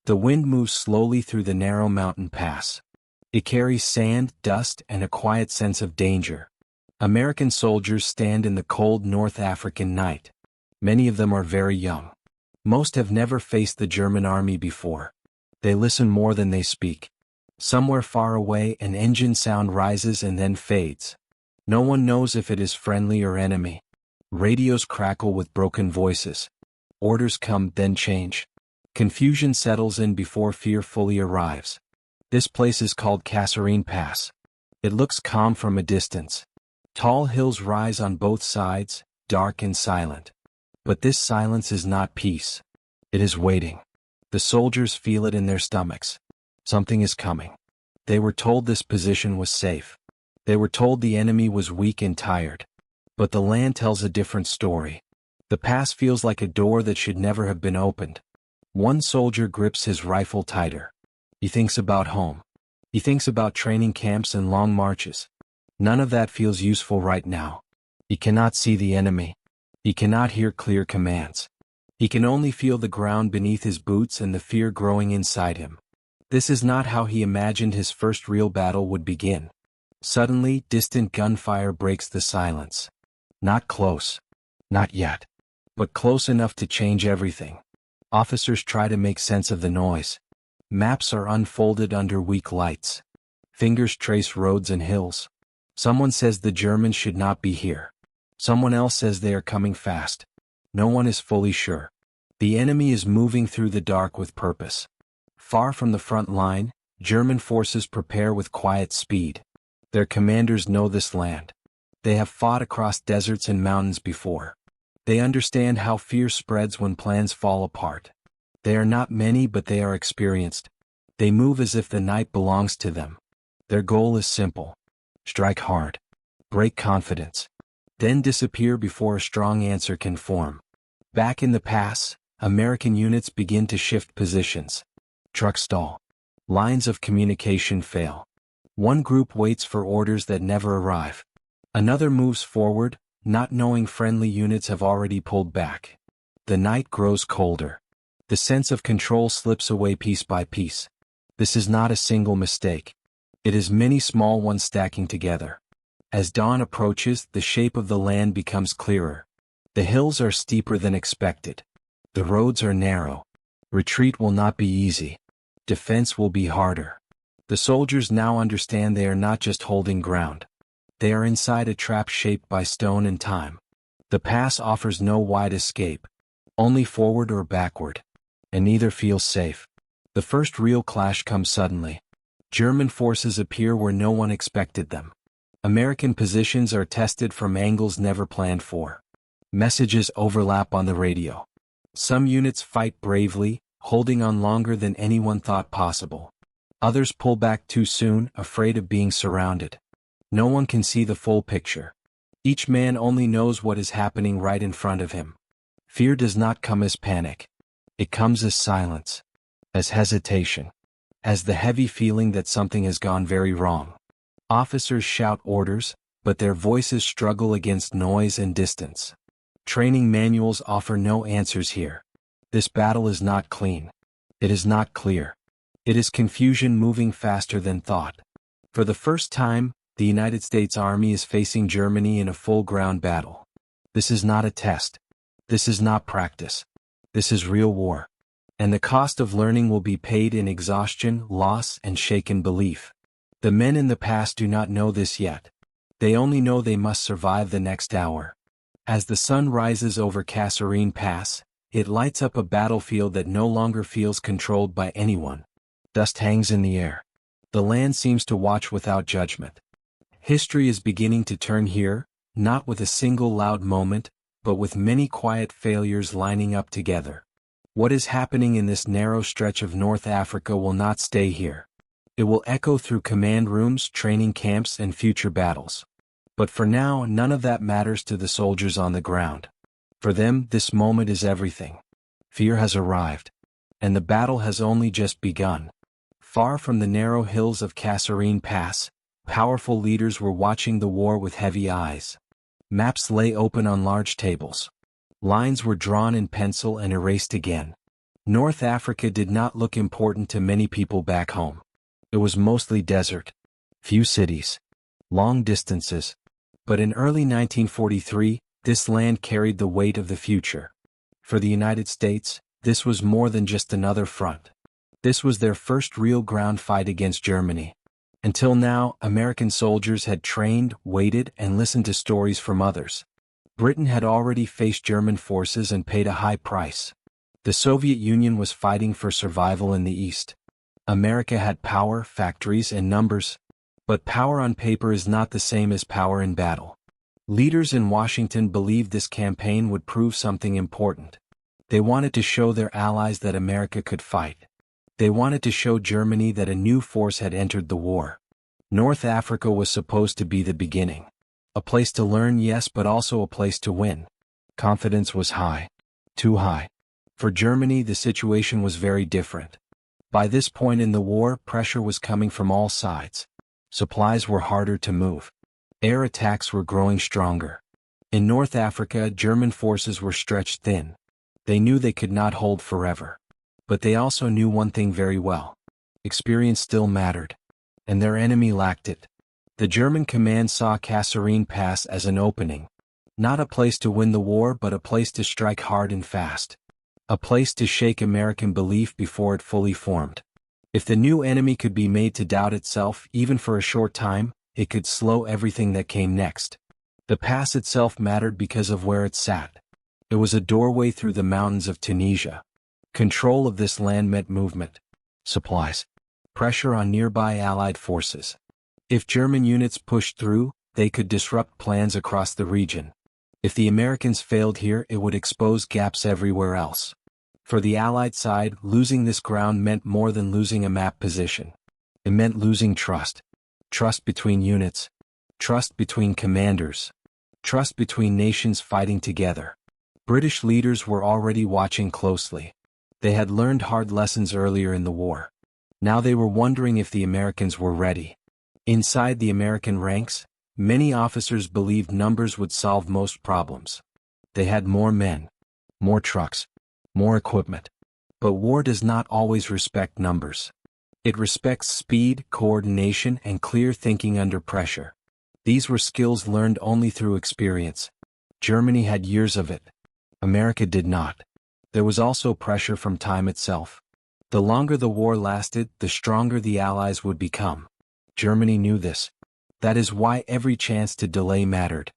The wind moves slowly through the narrow mountain pass. It carries sand, dust, and a quiet sense of danger. American soldiers stand in the cold North African night. Many of them are very young. Most have never faced the German army before. They listen more than they speak. Somewhere far away, an engine sound rises and then fades. No one knows if it is friendly or enemy. Radios crackle with broken voices. Orders come, then change. Confusion settles in before fear fully arrives. This place is called Kasserine Pass. It looks calm from a distance. Tall hills rise on both sides, dark and silent. But this silence is not peace. It is waiting. The soldiers feel it in their stomachs. Something is coming. They were told this position was safe. They were told the enemy was weak and tired. But the land tells a different story. The pass feels like a door that should never have been opened. One soldier grips his rifle tighter. He thinks about home. He thinks about training camps and long marches. None of that feels useful right now. He cannot see the enemy. He cannot hear clear commands. He can only feel the ground beneath his boots and the fear growing inside him. This is not how he imagined his first real battle would begin. Suddenly, distant gunfire breaks the silence. Not close. Not yet. But close enough to change everything. Officers try to make sense of the noise. Maps are unfolded under weak lights. Fingers trace roads and hills. Someone says the Germans should not be here. Someone else says they are coming fast. No one is fully sure. The enemy is moving through the dark with purpose. Far from the front line, German forces prepare with quiet speed. Their commanders know this land. They have fought across deserts and mountains before. They understand how fear spreads when plans fall apart. They are not many, but they are experienced. They move as if the night belongs to them. Their goal is simple. Strike hard. Break confidence. Then disappear before a strong answer can form. Back in the pass, American units begin to shift positions. Trucks stall. Lines of communication fail. One group waits for orders that never arrive. Another moves forward, not knowing friendly units have already pulled back. The night grows colder. The sense of control slips away piece by piece. This is not a single mistake. It is many small ones stacking together. As dawn approaches, the shape of the land becomes clearer. The hills are steeper than expected. The roads are narrow. Retreat will not be easy. Defense will be harder. The soldiers now understand they are not just holding ground. They are inside a trap shaped by stone and time. The pass offers no wide escape. Only forward or backward. And neither feels safe. The first real clash comes suddenly. German forces appear where no one expected them. American positions are tested from angles never planned for. Messages overlap on the radio. Some units fight bravely, holding on longer than anyone thought possible. Others pull back too soon, afraid of being surrounded. No one can see the full picture. Each man only knows what is happening right in front of him. Fear does not come as panic. It comes as silence, as hesitation, as the heavy feeling that something has gone very wrong. Officers shout orders, but their voices struggle against noise and distance. Training manuals offer no answers here. This battle is not clean. It is not clear. It is confusion moving faster than thought. For the first time, the United States Army is facing Germany in a full ground battle. This is not a test. This is not practice. This is real war. And the cost of learning will be paid in exhaustion, loss, and shaken belief. The men in the past do not know this yet. They only know they must survive the next hour. As the sun rises over Kasserine Pass, it lights up a battlefield that no longer feels controlled by anyone. Dust hangs in the air. The land seems to watch without judgment. History is beginning to turn here, not with a single loud moment, but with many quiet failures lining up together. What is happening in this narrow stretch of North Africa will not stay here. It will echo through command rooms, training camps, and future battles. But for now, none of that matters to the soldiers on the ground. For them, this moment is everything. Fear has arrived. And the battle has only just begun. Far from the narrow hills of Kasserine Pass, powerful leaders were watching the war with heavy eyes. Maps lay open on large tables. Lines were drawn in pencil and erased again. North Africa did not look important to many people back home. It was mostly desert, few cities, long distances. But in early 1943, this land carried the weight of the future. For the United States, this was more than just another front. This was their first real ground fight against Germany. Until now, American soldiers had trained, waited, and listened to stories from others. Britain had already faced German forces and paid a high price. The Soviet Union was fighting for survival in the East. America had power, factories, and numbers. But power on paper is not the same as power in battle. Leaders in Washington believed this campaign would prove something important. They wanted to show their allies that America could fight. They wanted to show Germany that a new force had entered the war. North Africa was supposed to be the beginning. A place to learn, yes, but also a place to win. Confidence was high. Too high. For Germany, the situation was very different. By this point in the war, pressure was coming from all sides. Supplies were harder to move. Air attacks were growing stronger. In North Africa, German forces were stretched thin. They knew they could not hold forever. But they also knew one thing very well. Experience still mattered. And their enemy lacked it. The German command saw Kasserine Pass as an opening. Not a place to win the war, but a place to strike hard and fast. A place to shake American belief before it fully formed. If the new enemy could be made to doubt itself, even for a short time, it could slow everything that came next. The pass itself mattered because of where it sat. It was a doorway through the mountains of Tunisia. Control of this land meant movement, supplies, pressure on nearby Allied forces. If German units pushed through, they could disrupt plans across the region. If the Americans failed here, it would expose gaps everywhere else. For the Allied side, losing this ground meant more than losing a map position. It meant losing trust. Trust between units. Trust between commanders. Trust between nations fighting together. British leaders were already watching closely. They had learned hard lessons earlier in the war. Now they were wondering if the Americans were ready. Inside the American ranks, many officers believed numbers would solve most problems. They had more men, more trucks, more equipment. But war does not always respect numbers. It respects speed, coordination, and clear thinking under pressure. These were skills learned only through experience. Germany had years of it. America did not. There was also pressure from time itself. The longer the war lasted, the stronger the Allies would become. Germany knew this. That is why every chance to delay mattered.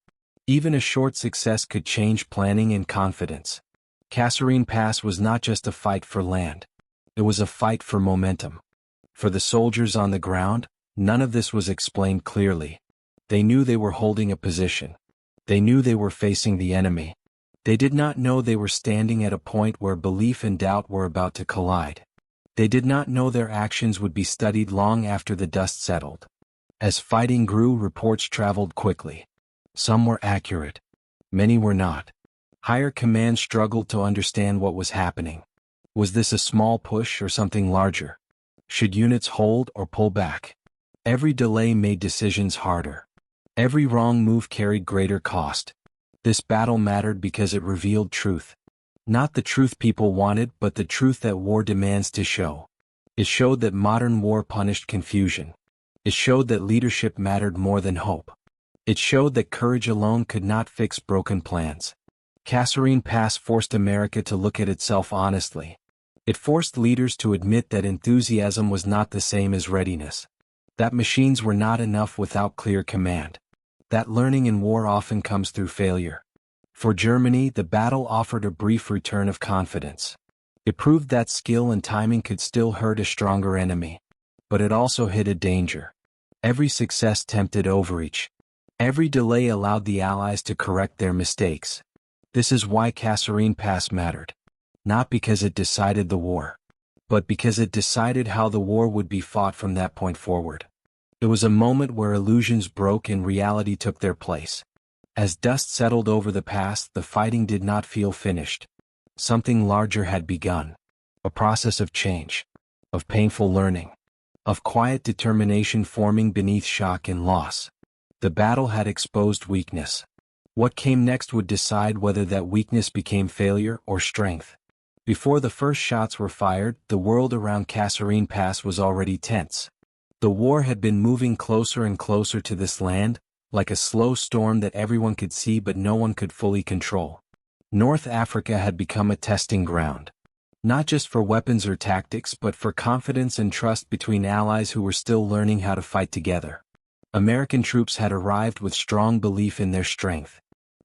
Even a short success could change planning and confidence. Kasserine Pass was not just a fight for land. It was a fight for momentum. For the soldiers on the ground, none of this was explained clearly. They knew they were holding a position. They knew they were facing the enemy. They did not know they were standing at a point where belief and doubt were about to collide. They did not know their actions would be studied long after the dust settled. As fighting grew, reports traveled quickly. Some were accurate. Many were not. Higher command struggled to understand what was happening. Was this a small push or something larger? Should units hold or pull back? Every delay made decisions harder. Every wrong move carried greater cost. This battle mattered because it revealed truth. Not the truth people wanted, but the truth that war demands to show. It showed that modern war punished confusion. It showed that leadership mattered more than hope. It showed that courage alone could not fix broken plans. Kasserine Pass forced America to look at itself honestly. It forced leaders to admit that enthusiasm was not the same as readiness. That machines were not enough without clear command. That learning in war often comes through failure. For Germany, the battle offered a brief return of confidence. It proved that skill and timing could still hurt a stronger enemy. But it also hid a danger. Every success tempted overreach. Every delay allowed the Allies to correct their mistakes. This is why Kasserine Pass mattered. Not because it decided the war, but because it decided how the war would be fought from that point forward. It was a moment where illusions broke and reality took their place. As dust settled over the pass, the fighting did not feel finished. Something larger had begun. A process of change. Of painful learning. Of quiet determination forming beneath shock and loss. The battle had exposed weakness. What came next would decide whether that weakness became failure or strength. Before the first shots were fired, the world around Kasserine Pass was already tense. The war had been moving closer and closer to this land, like a slow storm that everyone could see but no one could fully control. North Africa had become a testing ground. Not just for weapons or tactics but for confidence and trust between allies who were still learning how to fight together. American troops had arrived with strong belief in their strength.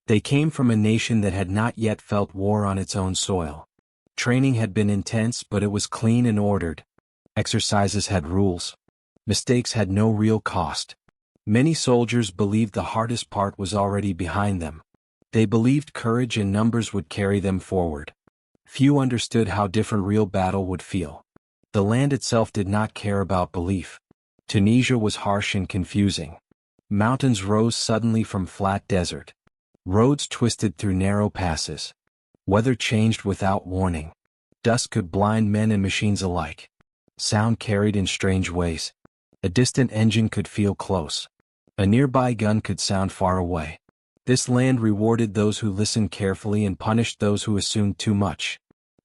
They came from a nation that had not yet felt war on its own soil. Training had been intense but it was clean and ordered. Exercises had rules. Mistakes had no real cost. Many soldiers believed the hardest part was already behind them. They believed courage and numbers would carry them forward. Few understood how different real battle would feel. The land itself did not care about belief. Tunisia was harsh and confusing. Mountains rose suddenly from flat desert. Roads twisted through narrow passes. Weather changed without warning. Dust could blind men and machines alike. Sound carried in strange ways. A distant engine could feel close. A nearby gun could sound far away. This land rewarded those who listened carefully and punished those who assumed too much.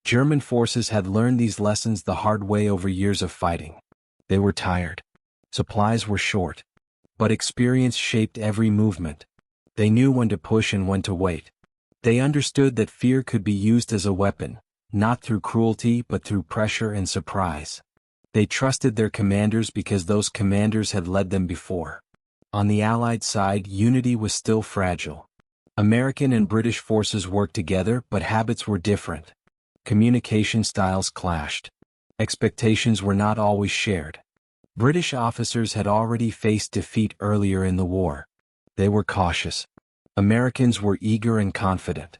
German forces had learned these lessons the hard way over years of fighting. They were tired. Supplies were short. But experience shaped every movement. They knew when to push and when to wait. They understood that fear could be used as a weapon, not through cruelty but through pressure and surprise. They trusted their commanders because those commanders had led them before. On the Allied side, unity was still fragile. American and British forces worked together, but habits were different. Communication styles clashed. Expectations were not always shared. British officers had already faced defeat earlier in the war. They were cautious. Americans were eager and confident.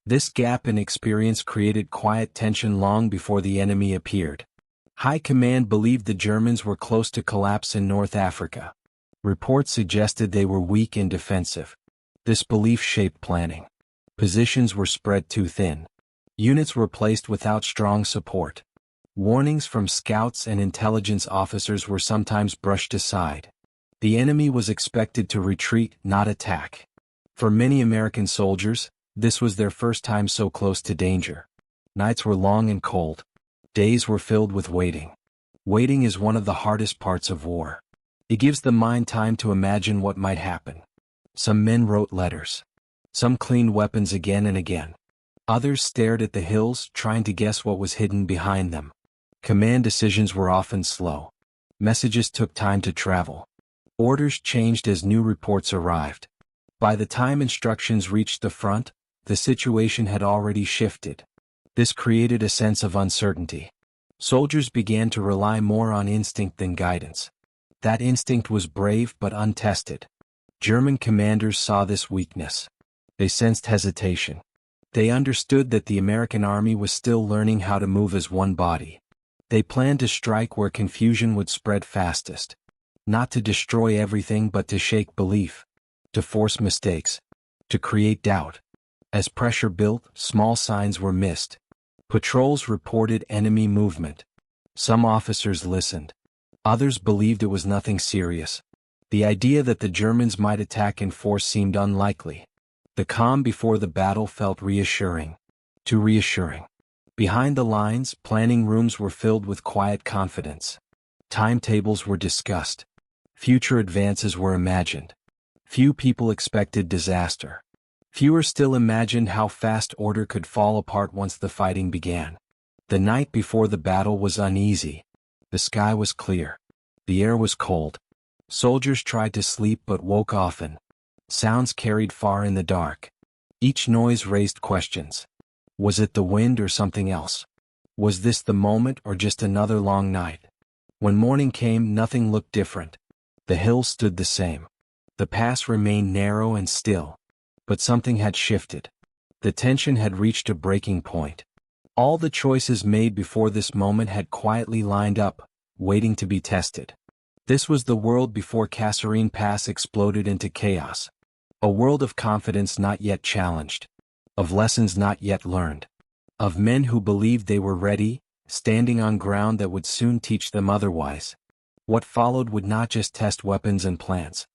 This gap in experience created quiet tension long before the enemy appeared. High command believed the Germans were close to collapse in North Africa. Reports suggested they were weak and defensive. This belief shaped planning. Positions were spread too thin. Units were placed without strong support. Warnings from scouts and intelligence officers were sometimes brushed aside. The enemy was expected to retreat, not attack. For many American soldiers, this was their first time so close to danger. Nights were long and cold. Days were filled with waiting. Waiting is one of the hardest parts of war. It gives the mind time to imagine what might happen. Some men wrote letters. Some cleaned weapons again and again. Others stared at the hills, trying to guess what was hidden behind them. Command decisions were often slow. Messages took time to travel. Orders changed as new reports arrived. By the time instructions reached the front, the situation had already shifted. This created a sense of uncertainty. Soldiers began to rely more on instinct than guidance. That instinct was brave but untested. German commanders saw this weakness. They sensed hesitation. They understood that the American army was still learning how to move as one body. They planned to strike where confusion would spread fastest. Not to destroy everything but to shake belief. To force mistakes. To create doubt. As pressure built, small signs were missed. Patrols reported enemy movement. Some officers listened. Others believed it was nothing serious. The idea that the Germans might attack in force seemed unlikely. The calm before the battle felt reassuring. Too reassuring. Behind the lines, planning rooms were filled with quiet confidence. Timetables were discussed. Future advances were imagined. Few people expected disaster. Fewer still imagined how fast order could fall apart once the fighting began. The night before the battle was uneasy. The sky was clear. The air was cold. Soldiers tried to sleep but woke often. Sounds carried far in the dark. Each noise raised questions. Was it the wind or something else? Was this the moment or just another long night? When morning came, nothing looked different. The hills stood the same. The pass remained narrow and still. But something had shifted. The tension had reached a breaking point. All the choices made before this moment had quietly lined up, waiting to be tested. This was the world before Kasserine Pass exploded into chaos. A world of confidence not yet challenged. Of lessons not yet learned. Of men who believed they were ready, standing on ground that would soon teach them otherwise. What followed would not just test weapons and plans.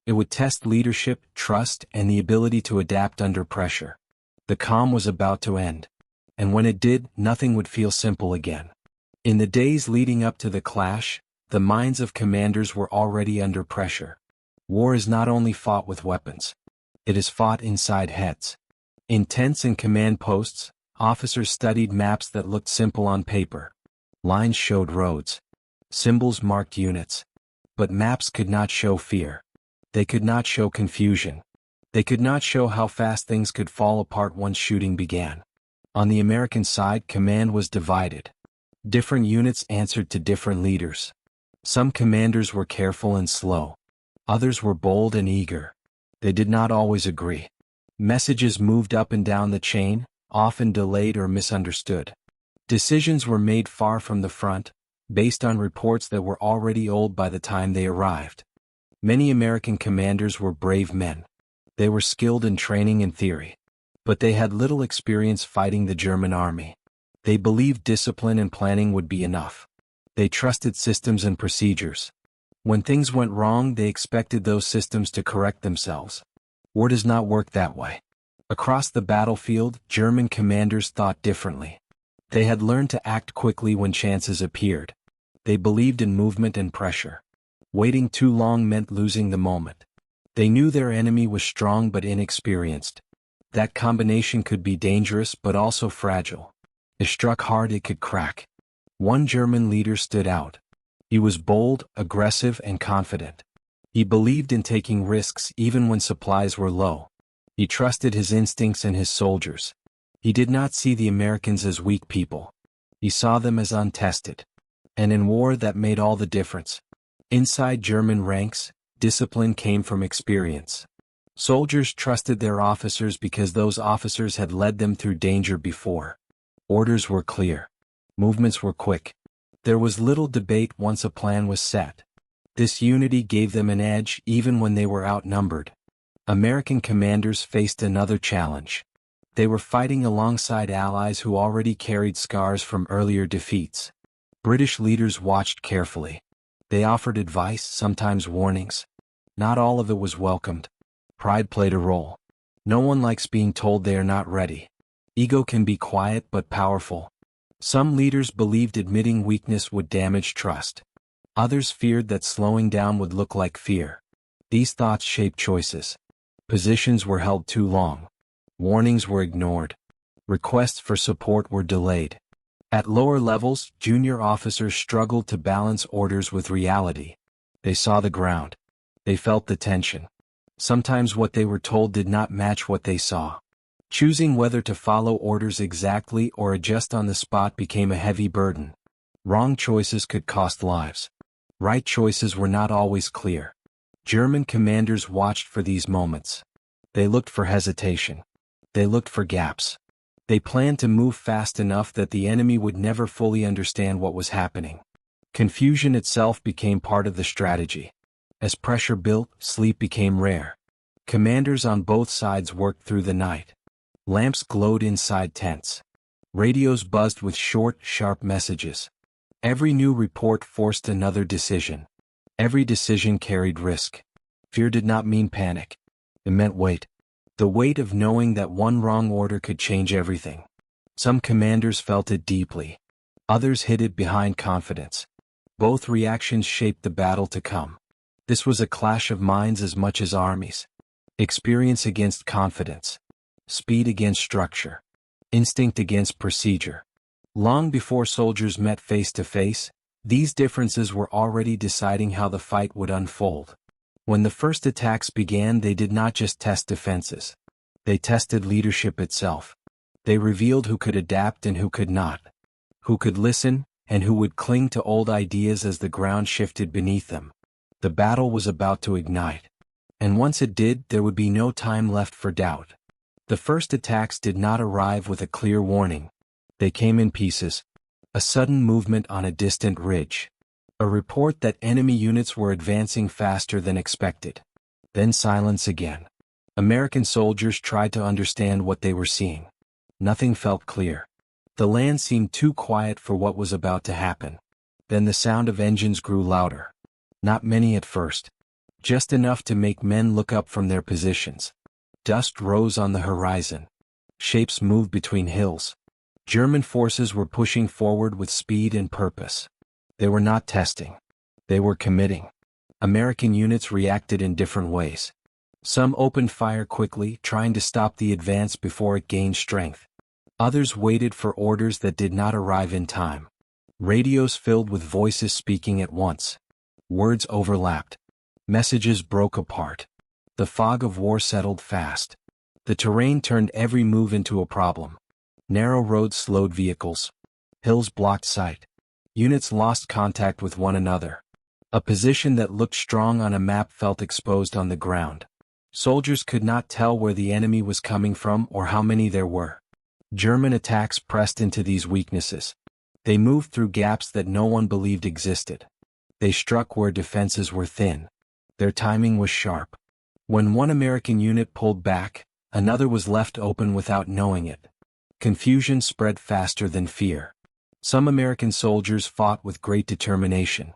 It would test leadership, trust, and the ability to adapt under pressure. The calm was about to end. and when it did, nothing would feel simple again. In the days leading up to the clash, the minds of commanders were already under pressure. War is not only fought with weapons. It is fought inside heads. In tents and command posts, officers studied maps that looked simple on paper. Lines showed roads. Symbols marked units. But maps could not show fear. They could not show confusion. They could not show how fast things could fall apart once shooting began. On the American side, command was divided. Different units answered to different leaders. Some commanders were careful and slow. Others were bold and eager. They did not always agree. Messages moved up and down the chain, often delayed or misunderstood. Decisions were made far from the front, based on reports that were already old by the time they arrived. Many American commanders were brave men. They were skilled in training and theory. But they had little experience fighting the German army. They believed discipline and planning would be enough. They trusted systems and procedures. When things went wrong, they expected those systems to correct themselves. War does not work that way. Across the battlefield, German commanders thought differently. They had learned to act quickly when chances appeared. They believed in movement and pressure. Waiting too long meant losing the moment. They knew their enemy was strong but inexperienced. That combination could be dangerous but also fragile. If struck hard, it could crack. One German leader stood out. He was bold, aggressive, and confident. He believed in taking risks even when supplies were low. He trusted his instincts and his soldiers. He did not see the Americans as weak people. He saw them as untested. And in war, that made all the difference. Inside German ranks, discipline came from experience. Soldiers trusted their officers because those officers had led them through danger before. Orders were clear. Movements were quick. There was little debate once a plan was set. This unity gave them an edge even when they were outnumbered. American commanders faced another challenge. They were fighting alongside allies who already carried scars from earlier defeats. British leaders watched carefully. They offered advice, sometimes warnings. Not all of it was welcomed. Pride played a role. No one likes being told they are not ready. Ego can be quiet but powerful. Some leaders believed admitting weakness would damage trust. Others feared that slowing down would look like fear. These thoughts shaped choices. Positions were held too long. Warnings were ignored. Requests for support were delayed. At lower levels, junior officers struggled to balance orders with reality. They saw the ground. They felt the tension. Sometimes what they were told did not match what they saw. Choosing whether to follow orders exactly or adjust on the spot became a heavy burden. Wrong choices could cost lives. Right choices were not always clear. German commanders watched for these moments. They looked for hesitation. They looked for gaps. They planned to move fast enough that the enemy would never fully understand what was happening. Confusion itself became part of the strategy. As pressure built, sleep became rare. Commanders on both sides worked through the night. Lamps glowed inside tents. Radios buzzed with short, sharp messages. Every new report forced another decision. Every decision carried risk. Fear did not mean panic. It meant weight. The weight of knowing that one wrong order could change everything. Some commanders felt it deeply. Others hid it behind confidence. Both reactions shaped the battle to come. This was a clash of minds as much as armies. Experience against confidence. Speed against structure. Instinct against procedure. Long before soldiers met face to face, these differences were already deciding how the fight would unfold. When the first attacks began, they did not just test defenses. They tested leadership itself. They revealed who could adapt and who could not. Who could listen, and who would cling to old ideas as the ground shifted beneath them. The battle was about to ignite. And once it did, there would be no time left for doubt. The first attacks did not arrive with a clear warning. They came in pieces. A sudden movement on a distant ridge. A report that enemy units were advancing faster than expected. Then silence again. American soldiers tried to understand what they were seeing. Nothing felt clear. The land seemed too quiet for what was about to happen. Then the sound of engines grew louder. Not many at first. Just enough to make men look up from their positions. Dust rose on the horizon. Shapes moved between hills. German forces were pushing forward with speed and purpose. They were not testing. They were committing. American units reacted in different ways. Some opened fire quickly, trying to stop the advance before it gained strength. Others waited for orders that did not arrive in time. Radios filled with voices speaking at once. Words overlapped. Messages broke apart. The fog of war settled fast. The terrain turned every move into a problem. Narrow roads slowed vehicles. Hills blocked sight. Units lost contact with one another. A position that looked strong on a map felt exposed on the ground. Soldiers could not tell where the enemy was coming from or how many there were. German attacks pressed into these weaknesses. They moved through gaps that no one believed existed. They struck where defenses were thin. Their timing was sharp. When one American unit pulled back, another was left open without knowing it. Confusion spread faster than fear. Some American soldiers fought with great determination.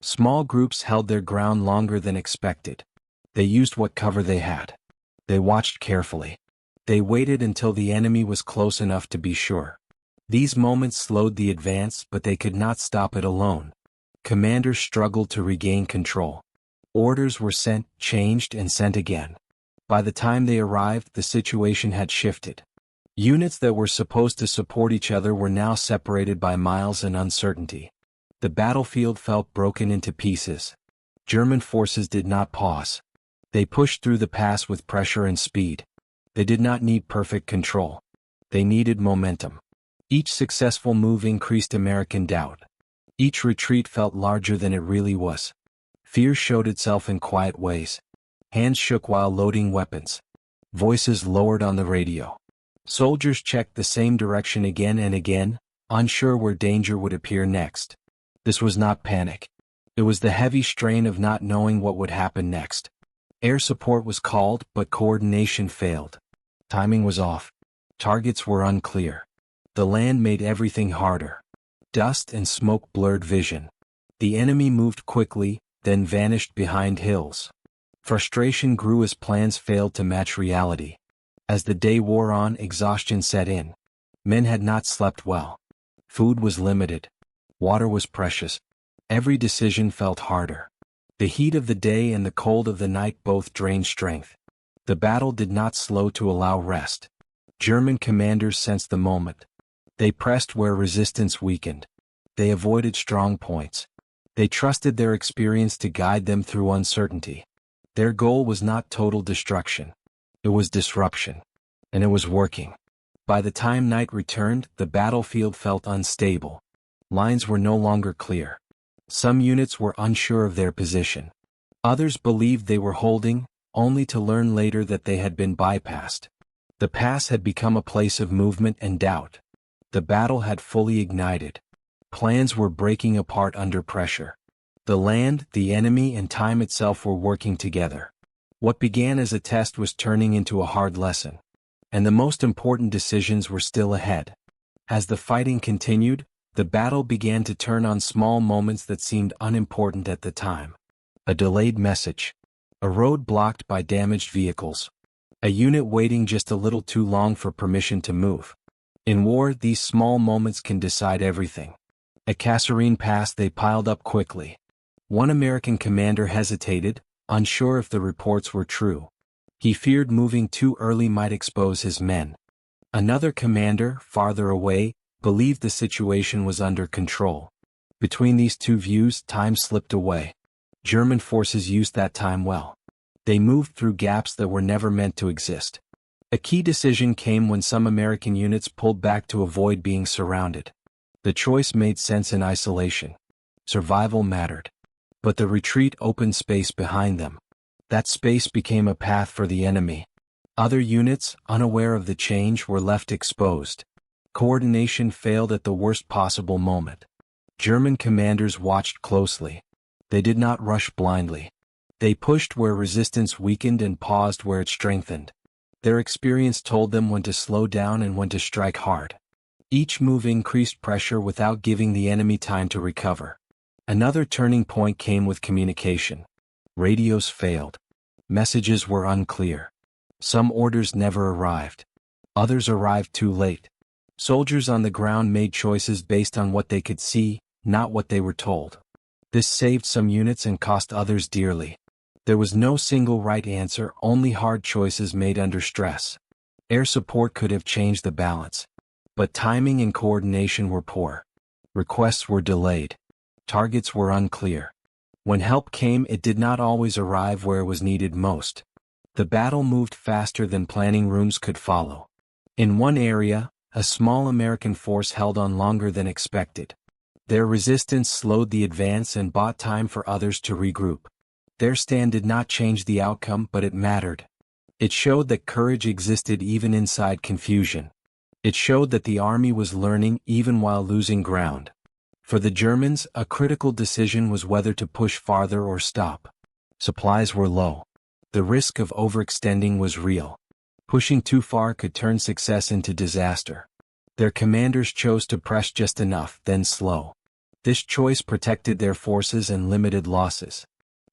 Small groups held their ground longer than expected. They used what cover they had. They watched carefully. They waited until the enemy was close enough to be sure. These moments slowed the advance, but they could not stop it alone. Commanders struggled to regain control. Orders were sent, changed, and sent again. By the time they arrived, the situation had shifted. Units that were supposed to support each other were now separated by miles and uncertainty. The battlefield felt broken into pieces. German forces did not pause. They pushed through the pass with pressure and speed. They did not need perfect control. They needed momentum. Each successful move increased American doubt. Each retreat felt larger than it really was. Fear showed itself in quiet ways. Hands shook while loading weapons. Voices lowered on the radio. Soldiers checked the same direction again and again, unsure where danger would appear next. This was not panic. It was the heavy strain of not knowing what would happen next. Air support was called, but coordination failed. Timing was off. Targets were unclear. The land made everything harder. Dust and smoke blurred vision. The enemy moved quickly, then vanished behind hills. Frustration grew as plans failed to match reality. As the day wore on, exhaustion set in. Men had not slept well. Food was limited. Water was precious. Every decision felt harder. The heat of the day and the cold of the night both drained strength. The battle did not slow to allow rest. German commanders sensed the moment. They pressed where resistance weakened. They avoided strong points. They trusted their experience to guide them through uncertainty. Their goal was not total destruction. It was disruption. And it was working. By the time night returned, the battlefield felt unstable. Lines were no longer clear. Some units were unsure of their position. Others believed they were holding, only to learn later that they had been bypassed. The pass had become a place of movement and doubt. The battle had fully ignited. Plans were breaking apart under pressure. The land, the enemy, and time itself were working together. What began as a test was turning into a hard lesson. And the most important decisions were still ahead. As the fighting continued, the battle began to turn on small moments that seemed unimportant at the time. A delayed message. A road blocked by damaged vehicles. A unit waiting just a little too long for permission to move. In war, these small moments can decide everything. At Kasserine Pass, they piled up quickly. One American commander hesitated, unsure if the reports were true. He feared moving too early might expose his men. Another commander, farther away, believed the situation was under control. Between these two views, time slipped away. German forces used that time well. They moved through gaps that were never meant to exist. A key decision came when some American units pulled back to avoid being surrounded. The choice made sense in isolation. Survival mattered. But the retreat opened space behind them. That space became a path for the enemy. Other units, unaware of the change, were left exposed. Coordination failed at the worst possible moment. German commanders watched closely. They did not rush blindly. They pushed where resistance weakened and paused where it strengthened. Their experience told them when to slow down and when to strike hard. Each move increased pressure without giving the enemy time to recover. Another turning point came with communication. Radios failed. Messages were unclear. Some orders never arrived. Others arrived too late. Soldiers on the ground made choices based on what they could see, not what they were told. This saved some units and cost others dearly. There was no single right answer, only hard choices made under stress. Air support could have changed the balance. But timing and coordination were poor. Requests were delayed. Targets were unclear. When help came, it did not always arrive where it was needed most. The battle moved faster than planning rooms could follow. In one area, a small American force held on longer than expected. Their resistance slowed the advance and bought time for others to regroup. Their stand did not change the outcome, but it mattered. It showed that courage existed even inside confusion. It showed that the army was learning even while losing ground. For the Germans, a critical decision was whether to push farther or stop. Supplies were low. The risk of overextending was real. Pushing too far could turn success into disaster. Their commanders chose to press just enough, then slow. This choice protected their forces and limited losses.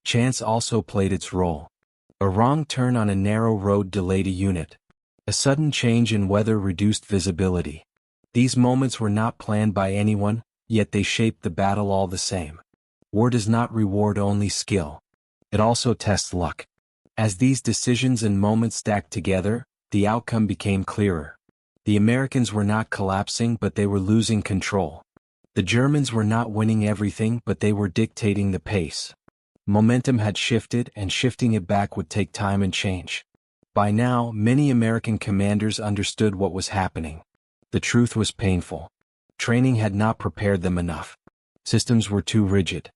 Chance also played its role. A wrong turn on a narrow road delayed a unit. A sudden change in weather reduced visibility. These moments were not planned by anyone, yet they shaped the battle all the same. War does not reward only skill. It also tests luck. As these decisions and moments stacked together, the outcome became clearer. The Americans were not collapsing, but they were losing control. The Germans were not winning everything, but they were dictating the pace. Momentum had shifted, and shifting it back would take time and change. By now, many American commanders understood what was happening. The truth was painful. Training had not prepared them enough. Systems were too rigid.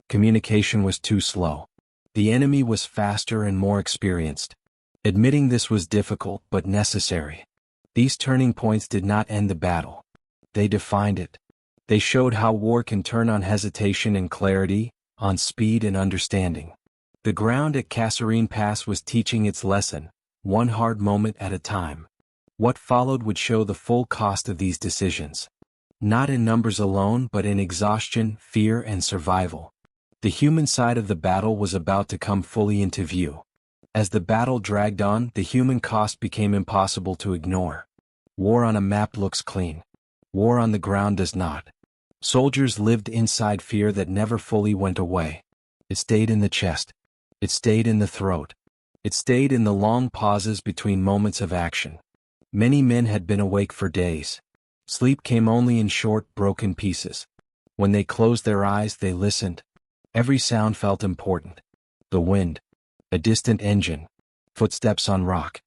Communication was too slow. The enemy was faster and more experienced. Admitting this was difficult but necessary. These turning points did not end the battle. They defined it. They showed how war can turn on hesitation and clarity, on speed and understanding. The ground at Kasserine Pass was teaching its lesson, one hard moment at a time. What followed would show the full cost of these decisions. Not in numbers alone, but in exhaustion, fear, and survival. The human side of the battle was about to come fully into view. As the battle dragged on, the human cost became impossible to ignore. War on a map looks clean. War on the ground does not. Soldiers lived inside fear that never fully went away. It stayed in the chest. It stayed in the throat. It stayed in the long pauses between moments of action. Many men had been awake for days. Sleep came only in short, broken pieces. When they closed their eyes, they listened. Every sound felt important. The wind. A distant engine. Footsteps on rock.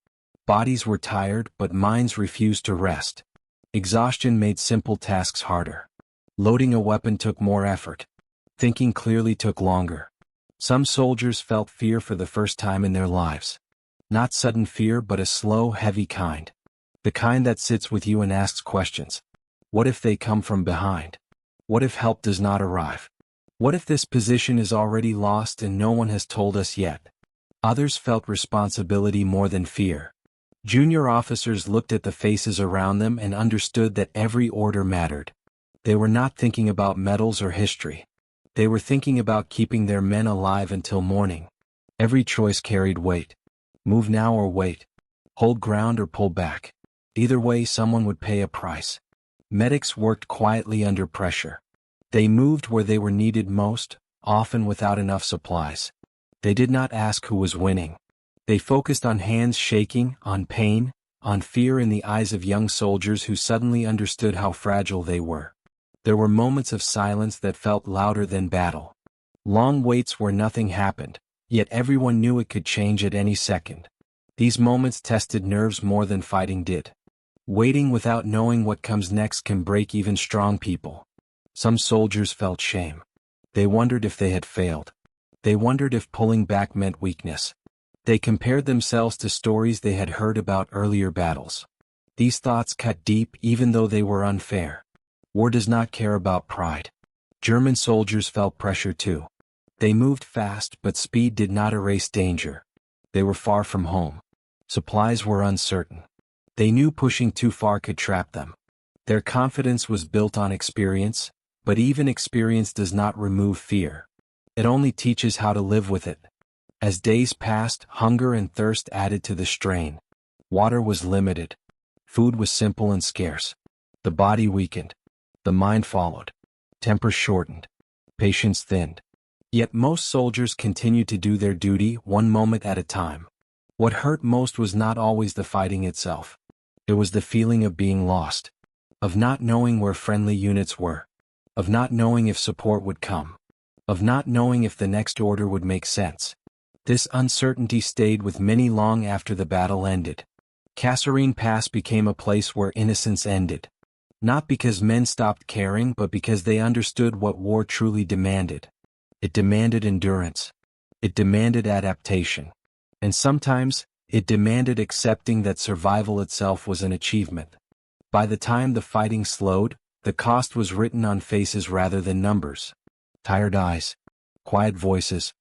Bodies were tired, but minds refused to rest. Exhaustion made simple tasks harder. Loading a weapon took more effort. Thinking clearly took longer. Some soldiers felt fear for the first time in their lives. Not sudden fear, but a slow, heavy kind. The kind that sits with you and asks questions. What if they come from behind? What if help does not arrive? What if this position is already lost and no one has told us yet? Others felt responsibility more than fear. Junior officers looked at the faces around them and understood that every order mattered. They were not thinking about medals or history. They were thinking about keeping their men alive until morning. Every choice carried weight. Move now or wait. Hold ground or pull back. Either way, someone would pay a price. Medics worked quietly under pressure. They moved where they were needed most, often without enough supplies. They did not ask who was winning. They focused on hands shaking, on pain, on fear in the eyes of young soldiers who suddenly understood how fragile they were. There were moments of silence that felt louder than battle. Long waits where nothing happened, yet everyone knew it could change at any second. These moments tested nerves more than fighting did. Waiting without knowing what comes next can break even strong people. Some soldiers felt shame. They wondered if they had failed. They wondered if pulling back meant weakness. They compared themselves to stories they had heard about earlier battles. These thoughts cut deep even though they were unfair. War does not care about pride. German soldiers felt pressure too. They moved fast, but speed did not erase danger. They were far from home. Supplies were uncertain. They knew pushing too far could trap them. Their confidence was built on experience, but even experience does not remove fear. It only teaches how to live with it. As days passed, hunger and thirst added to the strain. Water was limited. Food was simple and scarce. The body weakened. The mind followed. Temper shortened. Patience thinned. Yet most soldiers continued to do their duty one moment at a time. What hurt most was not always the fighting itself. It was the feeling of being lost, of not knowing where friendly units were, of not knowing if support would come, of not knowing if the next order would make sense. This uncertainty stayed with many long after the battle ended. Kasserine Pass became a place where innocence ended. Not because men stopped caring, but because they understood what war truly demanded. It demanded endurance. It demanded adaptation. And sometimes, it demanded accepting that survival itself was an achievement. By the time the fighting slowed, the cost was written on faces rather than numbers. Tired eyes, quiet voices,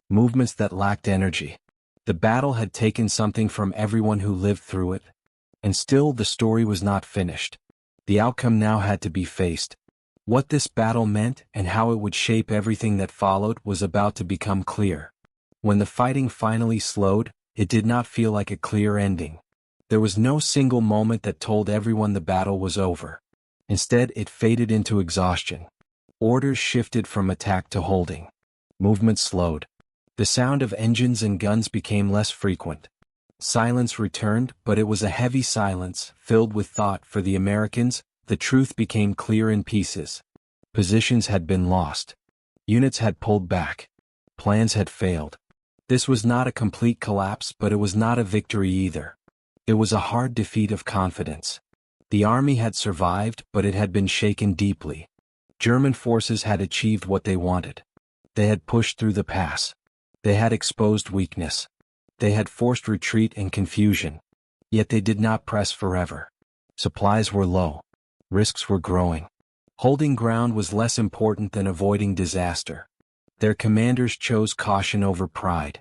movements that lacked energy. The battle had taken something from everyone who lived through it. And still the story was not finished. The outcome now had to be faced. What this battle meant and how it would shape everything that followed was about to become clear. When the fighting finally slowed, it did not feel like a clear ending. There was no single moment that told everyone the battle was over. Instead, it faded into exhaustion. Orders shifted from attack to holding. Movement slowed. The sound of engines and guns became less frequent. Silence returned, but it was a heavy silence, filled with thought. For the Americans, the truth became clear in pieces. Positions had been lost. Units had pulled back. Plans had failed. This was not a complete collapse, but it was not a victory either. It was a hard defeat of confidence. The army had survived, but it had been shaken deeply. German forces had achieved what they wanted. They had pushed through the pass. They had exposed weakness. They had forced retreat and confusion. Yet they did not press forever. Supplies were low. Risks were growing. Holding ground was less important than avoiding disaster. Their commanders chose caution over pride.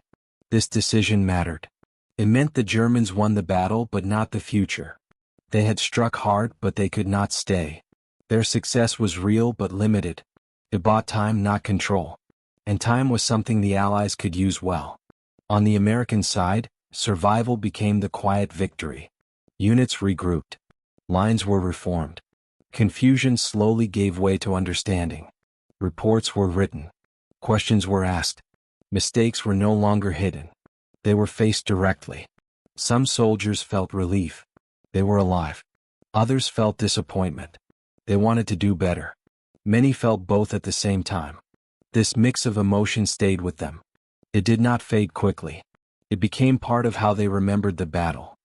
This decision mattered. It meant the Germans won the battle but not the future. They had struck hard but they could not stay. Their success was real but limited. It bought time, not control. And time was something the Allies could use well. On the American side, survival became the quiet victory. Units regrouped. Lines were reformed. Confusion slowly gave way to understanding. Reports were written. Questions were asked. Mistakes were no longer hidden. They were faced directly. Some soldiers felt relief. They were alive. Others felt disappointment. They wanted to do better. Many felt both at the same time. This mix of emotion stayed with them. It did not fade quickly. It became part of how they remembered the battle.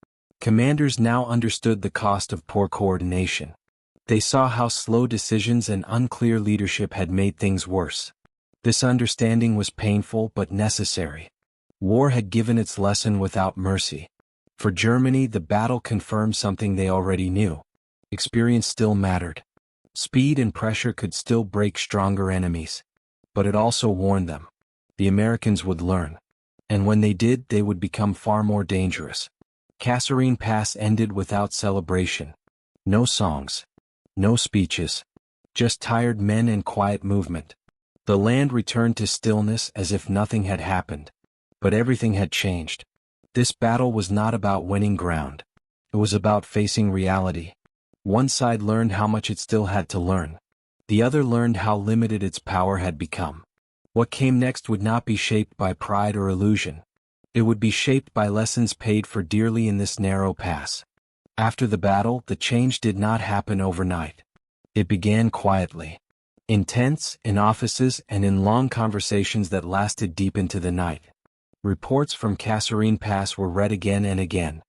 Commanders now understood the cost of poor coordination. They saw how slow decisions and unclear leadership had made things worse. This understanding was painful but necessary. War had given its lesson without mercy. For Germany, the battle confirmed something they already knew. Experience still mattered. Speed and pressure could still break stronger enemies. But it also warned them. The Americans would learn. And when they did, they would become far more dangerous. Kasserine Pass ended without celebration. No songs. No speeches. Just tired men and quiet movement. The land returned to stillness as if nothing had happened. But everything had changed. This battle was not about winning ground. It was about facing reality. One side learned how much it still had to learn. The other learned how limited its power had become. What came next would not be shaped by pride or illusion. It would be shaped by lessons paid for dearly in this narrow pass. After the battle, the change did not happen overnight. It began quietly. In tents, in offices, and in long conversations that lasted deep into the night. Reports from Kasserine Pass were read again and again.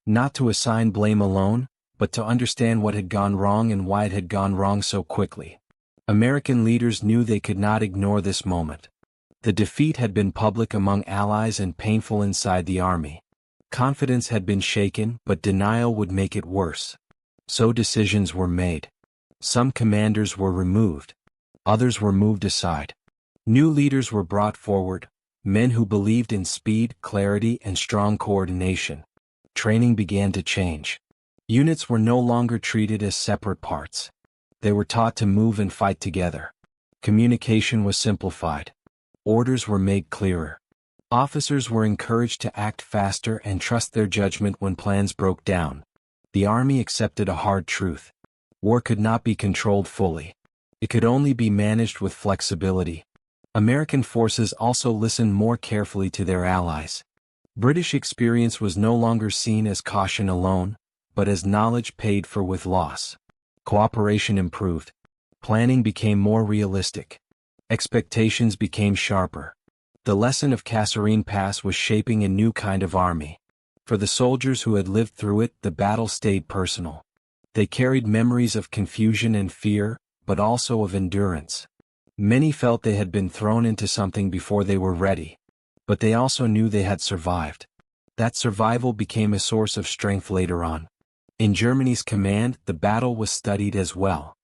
Not to assign blame alone, but to understand what had gone wrong and why it had gone wrong so quickly. American leaders knew they could not ignore this moment. The defeat had been public among allies and painful inside the army. Confidence had been shaken, but denial would make it worse. So decisions were made. Some commanders were removed. Others were moved aside. New leaders were brought forward, men who believed in speed, clarity, and strong coordination. Training began to change. Units were no longer treated as separate parts. They were taught to move and fight together. Communication was simplified. Orders were made clearer. Officers were encouraged to act faster and trust their judgment when plans broke down. The army accepted a hard truth. War could not be controlled fully. It could only be managed with flexibility. American forces also listened more carefully to their allies. British experience was no longer seen as caution alone, but as knowledge paid for with loss. Cooperation improved. Planning became more realistic. Expectations became sharper. The lesson of Kasserine Pass was shaping a new kind of army. For the soldiers who had lived through it, the battle stayed personal. They carried memories of confusion and fear, but also of endurance. Many felt they had been thrown into something before they were ready. But they also knew they had survived. That survival became a source of strength later on. In Germany's command, the battle was studied as well.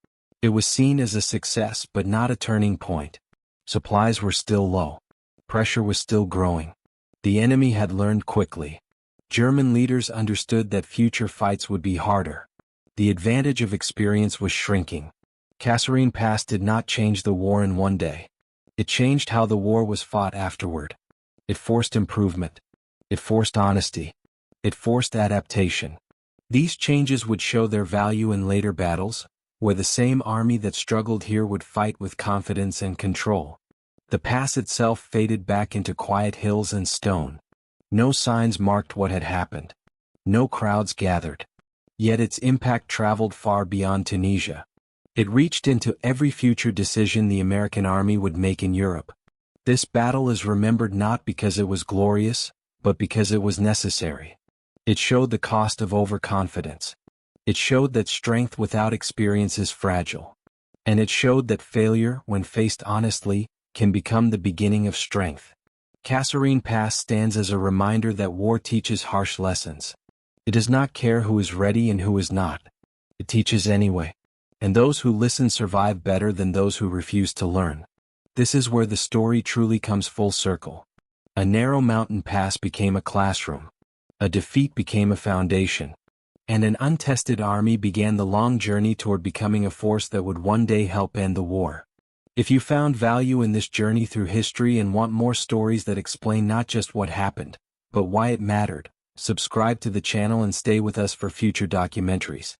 It was seen as a success but not a turning point. Supplies were still low. Pressure was still growing. The enemy had learned quickly. German leaders understood that future fights would be harder. The advantage of experience was shrinking. Kasserine Pass did not change the war in one day. It changed how the war was fought afterward. It forced improvement. It forced honesty. It forced adaptation. These changes would show their value in later battles, where the same army that struggled here would fight with confidence and control. The pass itself faded back into quiet hills and stone. No signs marked what had happened. No crowds gathered. Yet its impact traveled far beyond Tunisia. It reached into every future decision the American army would make in Europe. This battle is remembered not because it was glorious, but because it was necessary. It showed the cost of overconfidence. It showed that strength without experience is fragile. And it showed that failure, when faced honestly, can become the beginning of strength. Kasserine Pass stands as a reminder that war teaches harsh lessons. It does not care who is ready and who is not. It teaches anyway. And those who listen survive better than those who refuse to learn. This is where the story truly comes full circle. A narrow mountain pass became a classroom. A defeat became a foundation. And an untested army began the long journey toward becoming a force that would one day help end the war. If you found value in this journey through history and want more stories that explain not just what happened, but why it mattered, subscribe to the channel and stay with us for future documentaries.